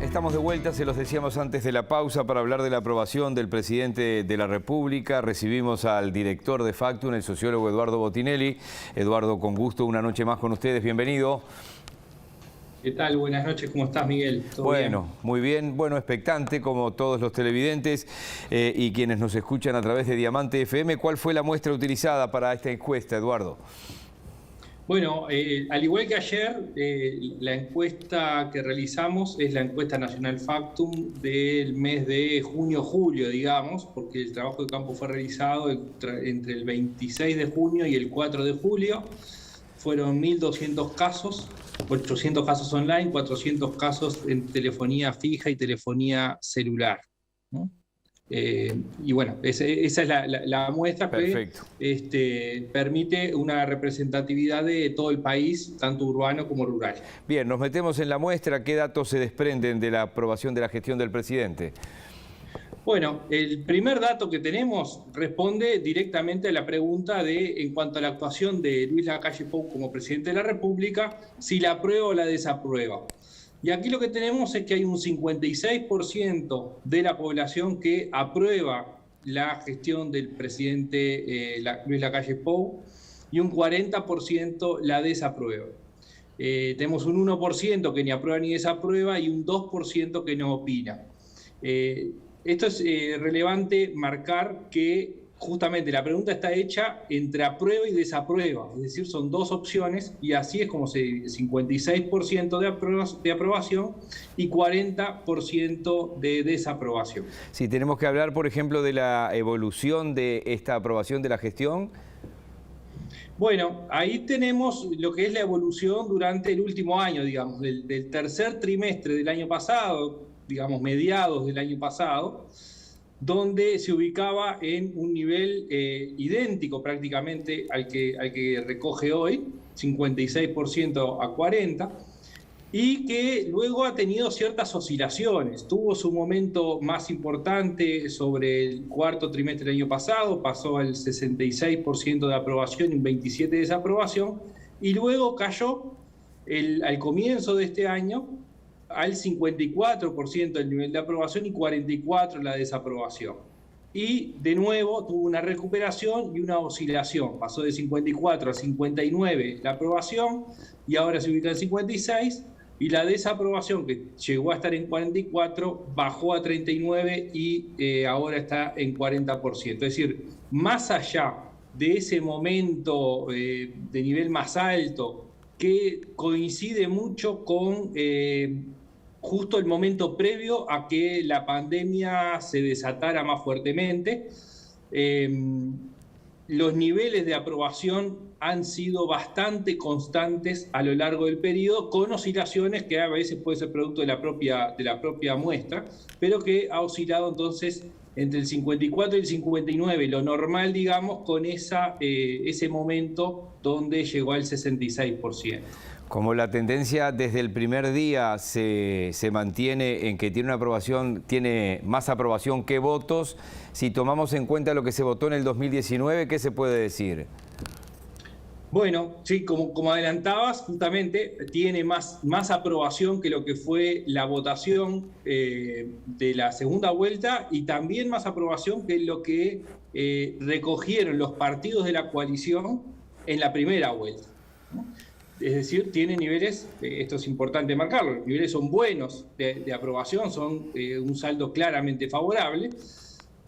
Estamos de vuelta, se los decíamos antes de la pausa, para hablar de la aprobación del presidente de la República. Recibimos al director de Factum, el sociólogo Eduardo Botinelli. Eduardo, con gusto, una noche más con ustedes, bienvenido. ¿Qué tal? Buenas noches, ¿cómo estás, Miguel? ¿Todo bien? Muy bien, expectante como todos los televidentes y quienes nos escuchan a través de Diamante FM. ¿Cuál fue la muestra utilizada para esta encuesta, Eduardo? Bueno, al igual que ayer, la encuesta que realizamos es la encuesta nacional Factum del mes de junio-julio, digamos, porque el trabajo de campo fue realizado entre el 26 de junio y el 4 de julio. Fueron 1.200 casos, 800 casos online, 400 casos en telefonía fija y telefonía celular, ¿no? Y bueno, esa es la muestra. Perfecto. Que permite una representatividad de todo el país, tanto urbano como rural. Bien, nos metemos en la muestra. ¿Qué datos se desprenden de la aprobación de la gestión del presidente? Bueno, el primer dato que tenemos responde directamente a la pregunta de, en cuanto a la actuación de Luis Lacalle Pou como presidente de la República, si la aprueba o la desaprueba. Y aquí lo que tenemos es que hay un 56% de la población que aprueba la gestión del presidente Luis Lacalle Pou y un 40% la desaprueba. Tenemos un 1% que ni aprueba ni desaprueba y un 2% que no opina. Esto es relevante marcar que justamente la pregunta está hecha entre aprueba y desaprueba, es decir, son dos opciones y así es como se divide: 56% de aprobación y 40% de desaprobación. Si tenemos que hablar, por ejemplo, de la evolución de esta aprobación de la gestión. Bueno, ahí tenemos lo que es la evolución durante el último año, digamos, del tercer trimestre del año pasado, digamos, mediados del año pasado, donde se ubicaba en un nivel idéntico prácticamente al que recoge hoy, 56% a 40%, y que luego ha tenido ciertas oscilaciones. Tuvo su momento más importante sobre el cuarto trimestre del año pasado, pasó al 66% de aprobación y un 27% de desaprobación, y luego cayó al comienzo de este año al 54% del nivel de aprobación y 44% la desaprobación. Y de nuevo tuvo una recuperación y una oscilación. Pasó de 54 a 59 la aprobación y ahora se ubica en 56. Y la desaprobación, que llegó a estar en 44, bajó a 39 y ahora está en 40%. Es decir, más allá de ese momento de nivel más alto, que coincide mucho con justo el momento previo a que la pandemia se desatara más fuertemente. Los niveles de aprobación han sido bastante constantes a lo largo del periodo, con oscilaciones que a veces puede ser producto de la propia muestra, pero que ha oscilado entonces entre el 54 y el 59, lo normal, digamos, con ese momento donde llegó al 66%. Como la tendencia desde el primer día se mantiene en que tiene más aprobación que votos, si tomamos en cuenta lo que se votó en el 2019, ¿qué se puede decir? Bueno, sí, como adelantabas, justamente tiene más aprobación que lo que fue la votación de la segunda vuelta y también más aprobación que lo que recogieron los partidos de la coalición en la primera vuelta, ¿no? Es decir, tiene niveles, esto es importante marcarlo, los niveles son buenos de aprobación, son un saldo claramente favorable.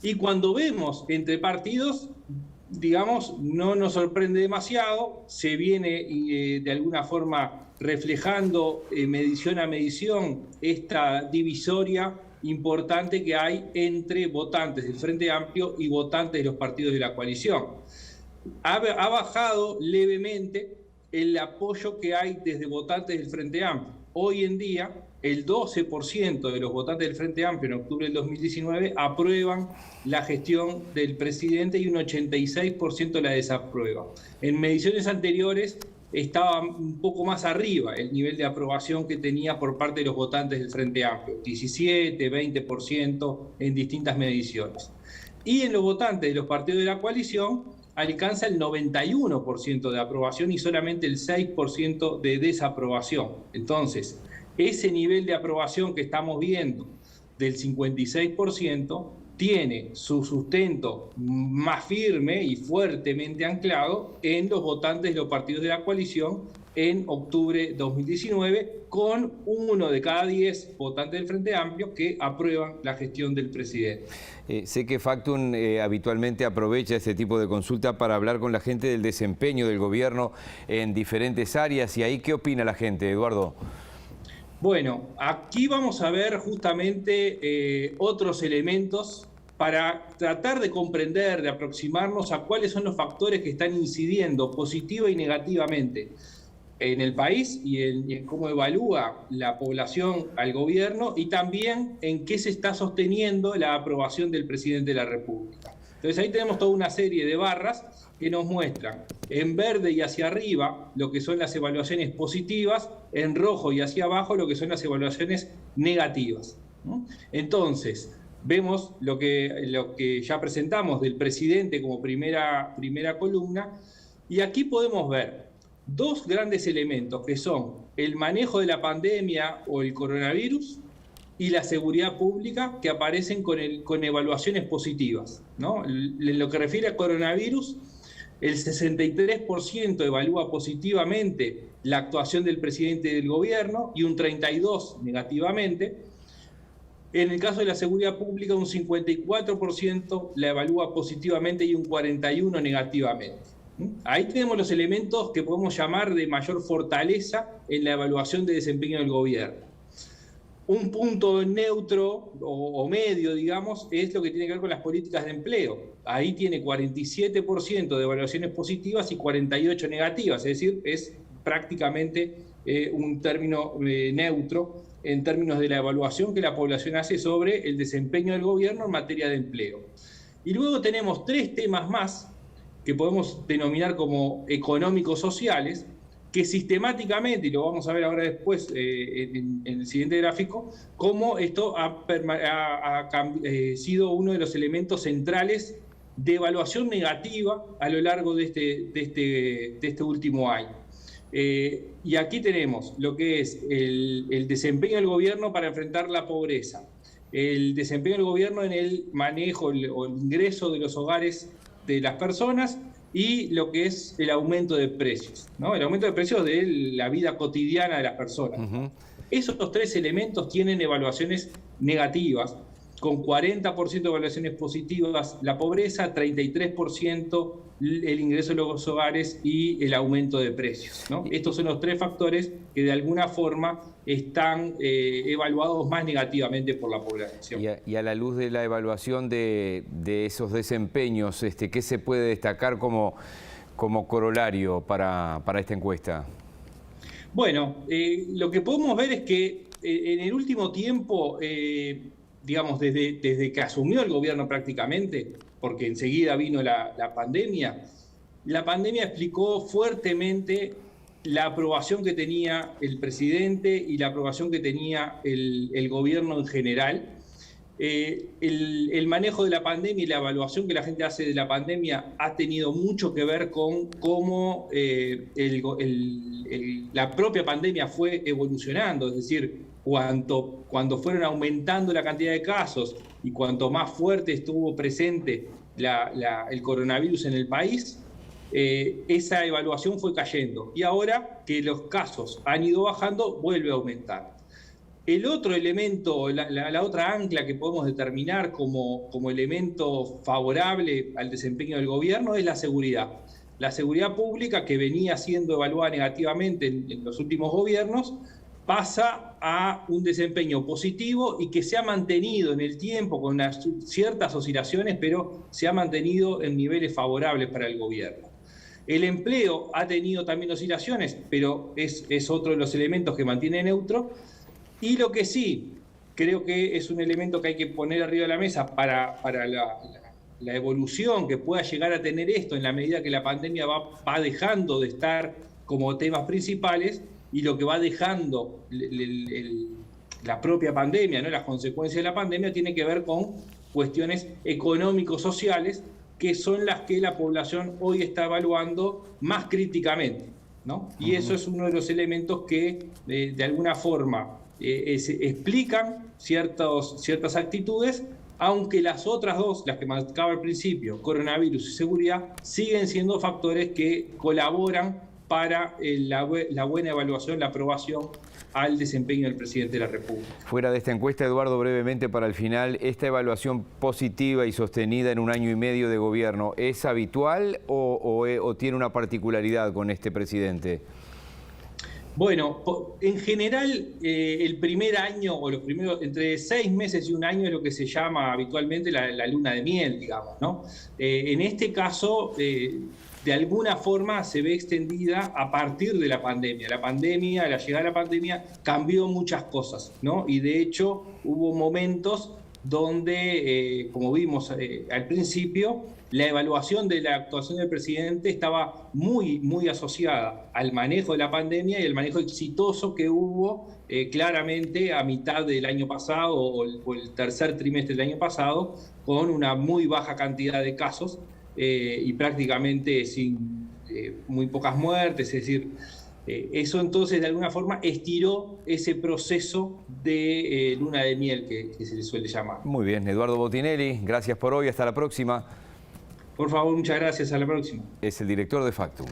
Y cuando vemos entre partidos, digamos, no nos sorprende demasiado, se viene de alguna forma reflejando medición a medición esta divisoria importante que hay entre votantes del Frente Amplio y votantes de los partidos de la coalición. Ha bajado levemente el apoyo que hay desde votantes del Frente Amplio. Hoy en día, el 12% de los votantes del Frente Amplio en octubre del 2019 aprueban la gestión del presidente y un 86% la desaprueba. En mediciones anteriores estaba un poco más arriba el nivel de aprobación que tenía por parte de los votantes del Frente Amplio, 17, 20% en distintas mediciones. Y en los votantes de los partidos de la coalición alcanza el 91% de aprobación y solamente el 6% de desaprobación. Entonces, ese nivel de aprobación que estamos viendo del 56% tiene su sustento más firme y fuertemente anclado en los votantes de los partidos de la coalición en octubre de 2019, con 1 de cada 10 votantes del Frente Amplio que aprueban la gestión del presidente. Sé que Factum habitualmente aprovecha este tipo de consulta para hablar con la gente del desempeño del gobierno en diferentes áreas. ¿Y ahí qué opina la gente, Eduardo? Bueno, aquí vamos a ver justamente otros elementos para tratar de comprender, de aproximarnos a cuáles son los factores que están incidiendo positiva y negativamente en el país y en cómo evalúa la población al gobierno, y también en qué se está sosteniendo la aprobación del presidente de la República. Entonces ahí tenemos toda una serie de barras que nos muestran en verde y hacia arriba lo que son las evaluaciones positivas, en rojo y hacia abajo lo que son las evaluaciones negativas, ¿no? Entonces, vemos lo que ya presentamos del presidente como primera columna, y aquí podemos ver dos grandes elementos que son el manejo de la pandemia o el coronavirus y la seguridad pública, que aparecen con evaluaciones positivas, ¿no? En lo que refiere a coronavirus, el 63% evalúa positivamente la actuación del presidente del gobierno y un 32% negativamente. En el caso de la seguridad pública, un 54% la evalúa positivamente y un 41% negativamente. Ahí tenemos los elementos que podemos llamar de mayor fortaleza en la evaluación de desempeño del gobierno. Un punto neutro o medio, digamos, es lo que tiene que ver con las políticas de empleo. Ahí tiene 47% de evaluaciones positivas y 48% negativas, es decir, es prácticamente un término neutro en términos de la evaluación que la población hace sobre el desempeño del gobierno en materia de empleo. Y luego tenemos 3 temas más que podemos denominar como económicos sociales, que sistemáticamente, y lo vamos a ver ahora después en el siguiente gráfico, cómo esto ha sido uno de los elementos centrales de evaluación negativa a lo largo de este último año. Y aquí tenemos lo que es el desempeño del gobierno para enfrentar la pobreza, el desempeño del gobierno en el manejo o el ingreso de los hogares de las personas, y lo que es el aumento de precios, ¿no? El aumento de precios de la vida cotidiana de las personas. Esos 3 elementos tienen evaluaciones negativas, con 40% de evaluaciones positivas la pobreza, 33% el ingreso de los hogares y el aumento de precios, ¿no? Estos son los 3 factores que de alguna forma están evaluados más negativamente por la población. Y a la luz de la evaluación de esos desempeños, ¿qué se puede destacar como corolario para esta encuesta? Bueno, lo que podemos ver es que en el último tiempo, digamos, desde que asumió el gobierno prácticamente, porque enseguida vino la pandemia explicó fuertemente la aprobación que tenía el presidente y la aprobación que tenía el gobierno en general. El manejo de la pandemia y la evaluación que la gente hace de la pandemia ha tenido mucho que ver con cómo la propia pandemia fue evolucionando, es decir, cuando fueron aumentando la cantidad de casos y cuanto más fuerte estuvo presente el coronavirus en el país, esa evaluación fue cayendo. Y ahora que los casos han ido bajando, vuelve a aumentar. El otro elemento, la otra ancla que podemos determinar como elemento favorable al desempeño del gobierno es la seguridad. La seguridad pública, que venía siendo evaluada negativamente en los últimos gobiernos, pasa a un desempeño positivo y que se ha mantenido en el tiempo con ciertas oscilaciones, pero se ha mantenido en niveles favorables para el gobierno. El empleo ha tenido también oscilaciones, pero es otro de los elementos que mantiene neutro. Y lo que sí creo que es un elemento que hay que poner arriba de la mesa para la evolución que pueda llegar a tener esto en la medida que la pandemia va dejando de estar como temas principales, y lo que va dejando la propia pandemia, ¿no? Las consecuencias de la pandemia tienen que ver con cuestiones económico-sociales, que son las que la población hoy está evaluando más críticamente, ¿no? Y eso es uno de los elementos que de alguna forma explican ciertas actitudes, aunque las otras dos, las que marcaba al principio, coronavirus y seguridad, siguen siendo factores que colaboran para la buena evaluación, la aprobación al desempeño del presidente de la República. Fuera de esta encuesta, Eduardo, brevemente para el final, ¿esta evaluación positiva y sostenida en 1 año y medio de gobierno es habitual o tiene una particularidad con este presidente? Bueno, en general, el primer año o los primeros, entre 6 meses y 1 año es lo que se llama habitualmente la luna de miel, digamos, ¿no? En este caso, de alguna forma se ve extendida a partir de la pandemia. La llegada de la pandemia cambió muchas cosas, ¿no? Y de hecho hubo momentos donde, como vimos al principio, la evaluación de la actuación del presidente estaba muy asociada al manejo de la pandemia y el manejo exitoso que hubo claramente a mitad del año pasado o el tercer trimestre del año pasado, con una muy baja cantidad de casos y prácticamente sin muy pocas muertes, es decir, eso entonces de alguna forma estiró ese proceso de luna de miel que se le suele llamar. Muy bien, Eduardo Botinelli, gracias por hoy, hasta la próxima. Por favor, muchas gracias, a la próxima. Es el director de Factum.